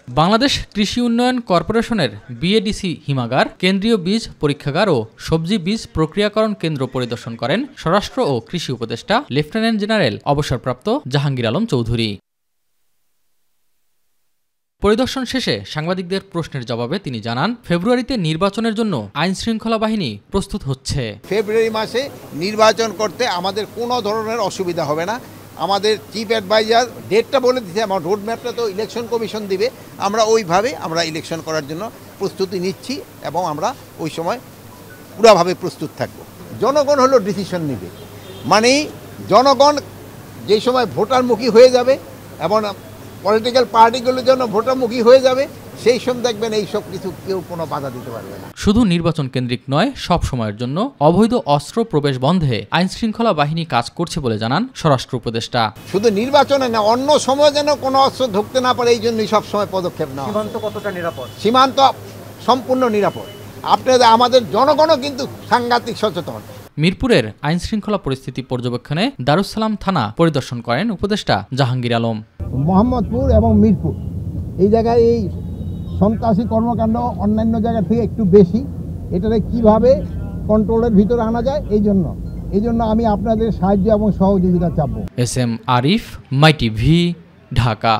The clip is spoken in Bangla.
বাংলাদেশ কৃষি উন্নয়ন কর্পোরেশনের বিএডিসি হিমাগার, কেন্দ্রীয় বীজ পরীক্ষাগার ও সবজি বীজ প্রক্রিয়াকরণ কেন্দ্র পরিদর্শন করেন স্বরাষ্ট্র ও কৃষি উপদেষ্টা লেফটেন্যান্ট জেনারেল অবসরপ্রাপ্ত জাহাঙ্গীর আলম চৌধুরী। পরিদর্শন শেষে সাংবাদিকদের প্রশ্নের জবাবে তিনি জানান, ফেব্রুয়ারিতে নির্বাচনের জন্য আইনশৃঙ্খলা বাহিনী প্রস্তুত হচ্ছে। ফেব্রুয়ারি মাসে নির্বাচন করতে আমাদের কোনো ধরনের অসুবিধা হবে না। আমাদের চিফ অ্যাডভাইজার ডেটটা বলে দিচ্ছে, আমার রোড ম্যাপটা তো ইলেকশন কমিশন দিবে, আমরা ওইভাবে আমরা ইলেকশন করার জন্য প্রস্তুতি নিচ্ছি এবং আমরা ওই সময় পুরোভাবে প্রস্তুত থাকব। জনগণ হলো ডিসিশন নেবে, মানে জনগণ যেই সময় ভোটারমুখী হয়ে যাবে এবং পলিটিক্যাল পার্টিগুলোর জন্য ভোটারমুখী হয়ে যাবে, সেই সময় দেখবেন এই সব কিছু কেউ কোনো বাধা দিতে পারবে না। শুধু নির্বাচন কেন্দ্রিক নয়, সব সময়ের জন্য অবৈধ অস্ত্র প্রবেশ বন্ধে আইনশৃঙ্খলা বাহিনী কাজ করছে বলে জানান স্বরাষ্ট্র উপদেষ্টা। শুধু নির্বাচনে না, অন্য সময় যেন কোনো অস্ত্র ঢুকতে না পারে, এই জন্যই সবসময় পদক্ষেপ নেওয়া। সীমান্ত কতটা নিরাপদ? সীমান্ত সম্পূর্ণ নিরাপদ। আপনাদের আমাদের জনগণও কিন্তু সাংঘাতিক সচেতন। মিরপুরের আইনশৃঙ্খলা পরিস্থিতি পর্যবেক্ষণে দারুসালাম থানা পরিদর্শন করেন উপদেষ্টা জাহাঙ্গীর আলম। মোহাম্মদপুর এবং মিরপুর এই জায়গায় এই সন্ত্রাসী কর্মকাণ্ড অন্যান্য জায়গা থেকে একটু বেশি, এটাকে কিভাবে কন্ট্রোলের ভিতরে আনা যায়, এই জন্য আমি আপনাদের সাহায্য এবং সহযোগিতা চাইব। এস এম আরিফ, মাই টিভি, ঢাকা।